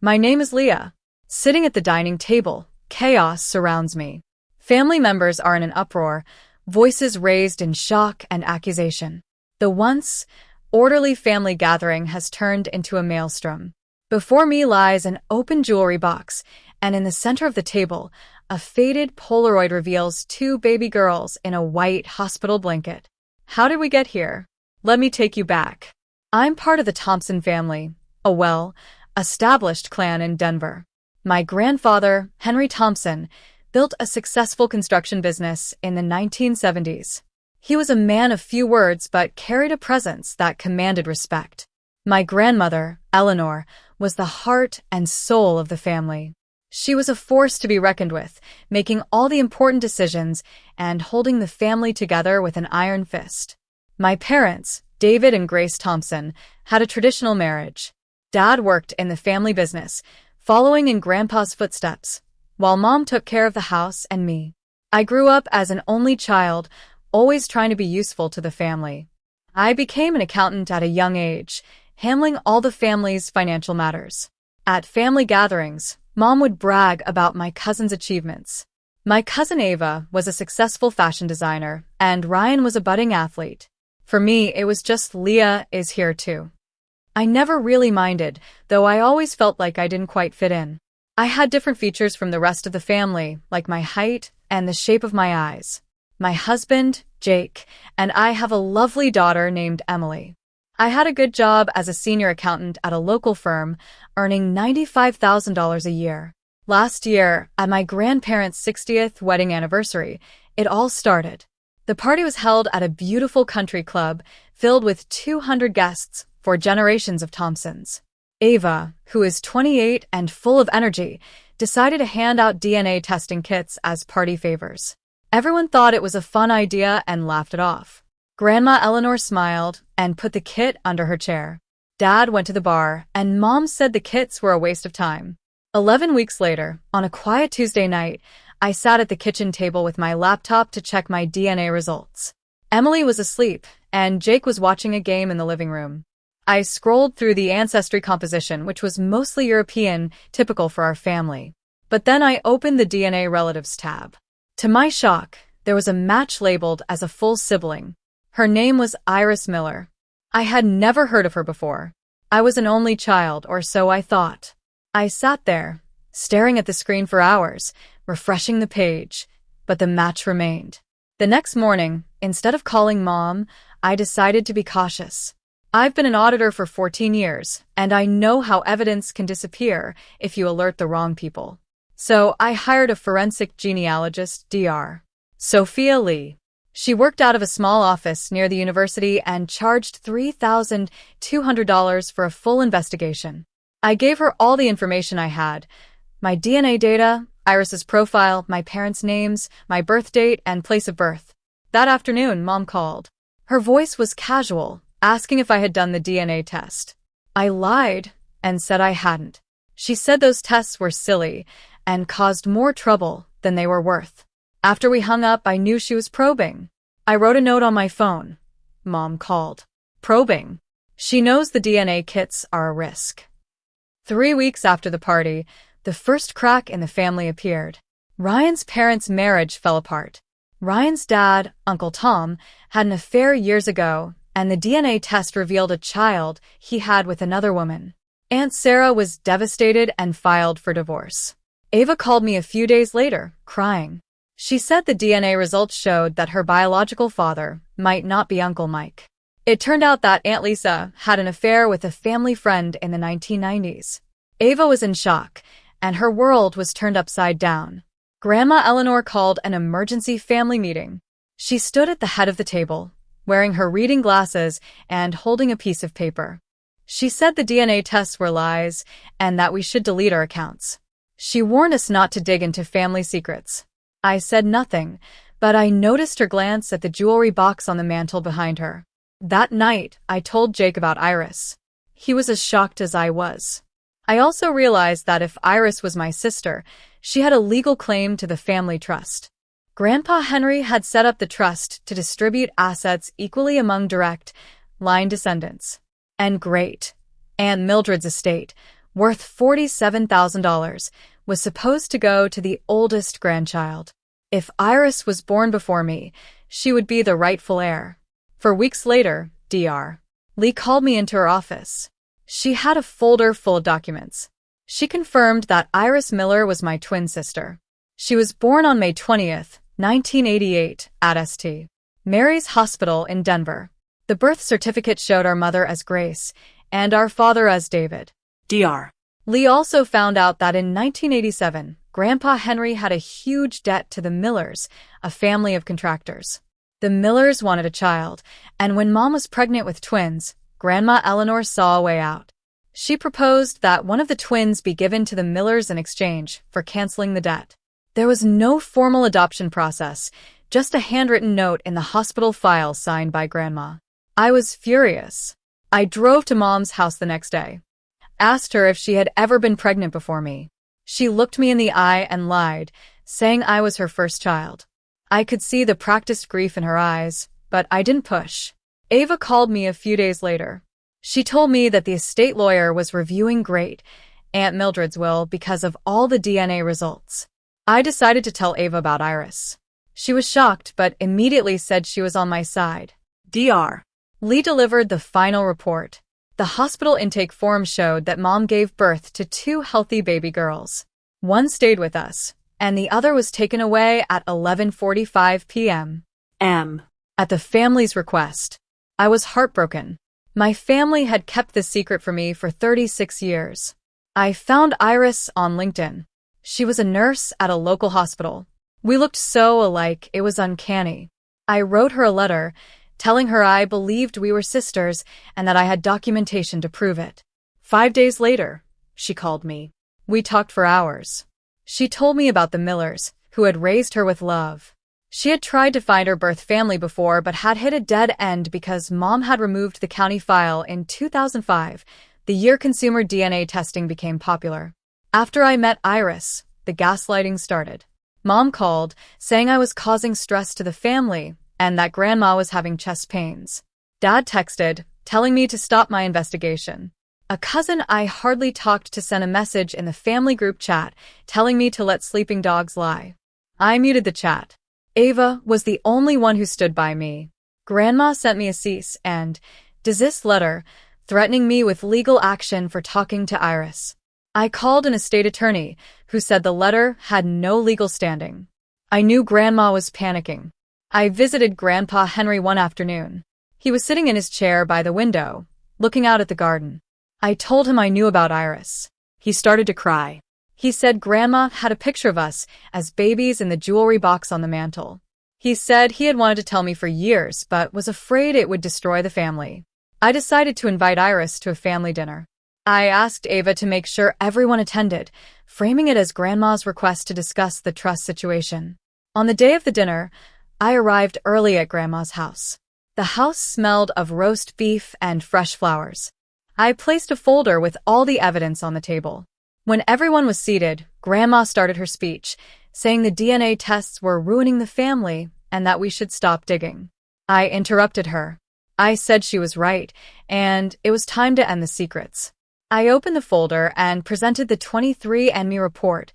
My name is Leah. Sitting at the dining table, chaos surrounds me. Family members are in an uproar, voices raised in shock and accusation. The once orderly family gathering has turned into a maelstrom. Before me lies an open jewelry box, and in the center of the table, a faded Polaroid reveals two baby girls in a white hospital blanket. How did we get here? Let me take you back. I'm part of the Thompson family, a well-established clan in Denver. My grandfather, Henry Thompson, built a successful construction business in the 1970s. He was a man of few words but carried a presence that commanded respect. My grandmother, Eleanor, was the heart and soul of the family. She was a force to be reckoned with, making all the important decisions and holding the family together with an iron fist. My parents, David and Grace Thompson, had a traditional marriage. Dad worked in the family business, following in Grandpa's footsteps, while Mom took care of the house and me. I grew up as an only child, always trying to be useful to the family. I became an accountant at a young age, handling all the family's financial matters. At family gatherings, Mom would brag about my cousin's achievements. My cousin Ava was a successful fashion designer, and Ryan was a budding athlete. For me, it was just Leah is here too. I never really minded, though I always felt like I didn't quite fit in. I had different features from the rest of the family, like my height and the shape of my eyes. My husband, Jake, and I have a lovely daughter named Emily. I had a good job as a senior accountant at a local firm, earning $95,000 a year. Last year, at my grandparents' 60th wedding anniversary, it all started. The party was held at a beautiful country club filled with 200 guests for generations of Thompsons. Ava, who is 28 and full of energy, decided to hand out DNA testing kits as party favors. Everyone thought it was a fun idea and laughed it off. Grandma Eleanor smiled and put the kit under her chair. Dad went to the bar, and Mom said the kits were a waste of time. 11 weeks later, on a quiet Tuesday night, I sat at the kitchen table with my laptop to check my DNA results. Emily was asleep, and Jake was watching a game in the living room. I scrolled through the ancestry composition, which was mostly European, typical for our family. But then I opened the DNA relatives tab. To my shock, there was a match labeled as a full sibling. Her name was Iris Miller. I had never heard of her before. I was an only child, or so I thought. I sat there, staring at the screen for hours, refreshing the page, but the match remained. The next morning, instead of calling Mom, I decided to be cautious. I've been an auditor for 14 years, and I know how evidence can disappear if you alert the wrong people. So I hired a forensic genealogist, Dr. Sophia Lee. She worked out of a small office near the university and charged $3,200 for a full investigation. I gave her all the information I had: my DNA data, Iris's profile, my parents' names, my birth date, and place of birth. That afternoon, Mom called. Her voice was casual, asking if I had done the DNA test. I lied and said I hadn't. She said those tests were silly and caused more trouble than they were worth. After we hung up, I knew she was probing. I wrote a note on my phone. Mom called. Probing. She knows the DNA kits are a risk. 3 weeks after the party, the first crack in the family appeared. Ryan's parents' marriage fell apart. Ryan's dad, Uncle Tom, had an affair years ago, and the DNA test revealed a child he had with another woman. Aunt Sarah was devastated and filed for divorce. Ava called me a few days later, crying. She said the DNA results showed that her biological father might not be Uncle Mike. It turned out that Aunt Lisa had an affair with a family friend in the 1990s. Ava was in shock, and her world was turned upside down. Grandma Eleanor called an emergency family meeting. She stood at the head of the table, wearing her reading glasses and holding a piece of paper. She said the DNA tests were lies and that we should delete our accounts. She warned us not to dig into family secrets. I said nothing, but I noticed her glance at the jewelry box on the mantel behind her. That night, I told Jake about Iris. He was as shocked as I was. I also realized that if Iris was my sister, she had a legal claim to the family trust. Grandpa Henry had set up the trust to distribute assets equally among direct line descendants. And great Aunt Mildred's estate worth $47,000, was supposed to go to the oldest grandchild. If Iris was born before me, she would be the rightful heir. For weeks later, Dr. Lee called me into her office. She had a folder full of documents. She confirmed that Iris Miller was my twin sister. She was born on May 20th, 1988, at St. Mary's Hospital in Denver. The birth certificate showed our mother as Grace and our father as David. Dr. Lee also found out that in 1987, Grandpa Henry had a huge debt to the Millers, a family of contractors. The Millers wanted a child, and when Mom was pregnant with twins, Grandma Eleanor saw a way out. She proposed that one of the twins be given to the Millers in exchange for canceling the debt. There was no formal adoption process, just a handwritten note in the hospital file signed by Grandma. I was furious. I drove to Mom's house the next day, asked her if she had ever been pregnant before me. She looked me in the eye and lied, saying I was her first child. I could see the practiced grief in her eyes, but I didn't push. Ava called me a few days later. She told me that the estate lawyer was reviewing Great Aunt Mildred's will because of all the DNA results. I decided to tell Ava about Iris. She was shocked, but immediately said she was on my side. Dr. Lee delivered the final report. The hospital intake form showed that Mom gave birth to 2 healthy baby girls. One stayed with us, and the other was taken away at 11:45 p.m. At the family's request. I was heartbroken. My family had kept this secret from me for 36 years. I found Iris on LinkedIn. She was a nurse at a local hospital. We looked so alike, it was uncanny. I wrote her a letter, telling her I believed we were sisters and that I had documentation to prove it. 5 days later, she called me. We talked for hours. She told me about the Millers, who had raised her with love. She had tried to find her birth family before but had hit a dead end because Mom had removed the county file in 2005, the year consumer DNA testing became popular. After I met Iris, the gaslighting started. Mom called, saying I was causing stress to the family and that Grandma was having chest pains. Dad texted, telling me to stop my investigation. A cousin I hardly talked to sent a message in the family group chat, telling me to let sleeping dogs lie. I muted the chat. Ava was the only one who stood by me. Grandma sent me a cease and desist letter, threatening me with legal action for talking to Iris. I called an estate attorney, who said the letter had no legal standing. I knew Grandma was panicking. I visited Grandpa Henry one afternoon. He was sitting in his chair by the window, looking out at the garden. I told him I knew about Iris. He started to cry. He said Grandma had a picture of us as babies in the jewelry box on the mantel. He said he had wanted to tell me for years, but was afraid it would destroy the family. I decided to invite Iris to a family dinner. I asked Ava to make sure everyone attended, framing it as Grandma's request to discuss the trust situation. On the day of the dinner, I arrived early at Grandma's house. The house smelled of roast beef and fresh flowers. I placed a folder with all the evidence on the table. When everyone was seated, Grandma started her speech, saying the DNA tests were ruining the family and that we should stop digging. I interrupted her. I said she was right, and it was time to end the secrets. I opened the folder and presented the 23andMe report,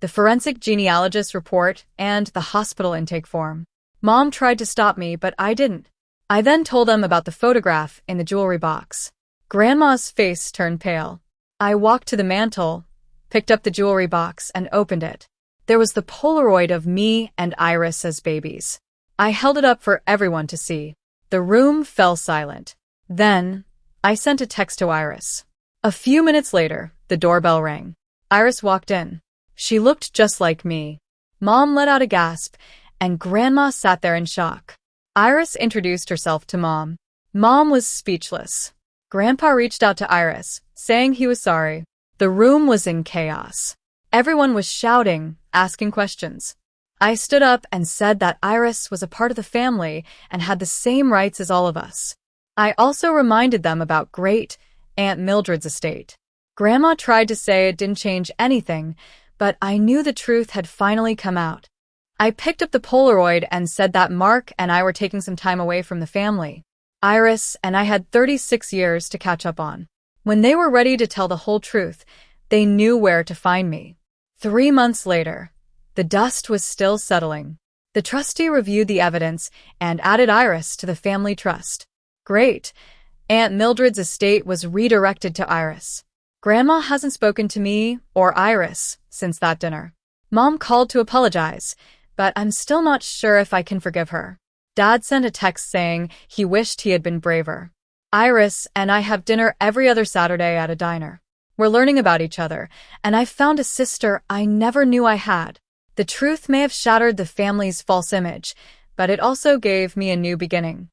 the forensic genealogist report, and the hospital intake form. Mom tried to stop me, but I didn't. I then told them about the photograph in the jewelry box. Grandma's face turned pale. I walked to the mantel, picked up the jewelry box, and opened it. There was the Polaroid of me and Iris as babies. I held it up for everyone to see. The room fell silent. Then, I sent a text to Iris. A few minutes later, the doorbell rang. Iris walked in. She looked just like me. Mom let out a gasp, and Grandma sat there in shock. Iris introduced herself to Mom. Mom was speechless. Grandpa reached out to Iris, saying he was sorry. The room was in chaos. Everyone was shouting, asking questions. I stood up and said that Iris was a part of the family and had the same rights as all of us. I also reminded them about Great Aunt Mildred's estate. Grandma tried to say it didn't change anything, but I knew the truth had finally come out. I picked up the Polaroid and said that Mark and I were taking some time away from the family. Iris and I had 36 years to catch up on. When they were ready to tell the whole truth, they knew where to find me. 3 months later, the dust was still settling. The trustee reviewed the evidence and added Iris to the family trust. Great. Aunt Mildred's estate was redirected to Iris. Grandma hasn't spoken to me or Iris since that dinner. Mom called to apologize, but I'm still not sure if I can forgive her. Dad sent a text saying he wished he had been braver. Iris and I have dinner every other Saturday at a diner. We're learning about each other, and I've found a sister I never knew I had. The truth may have shattered the family's false image, but it also gave me a new beginning.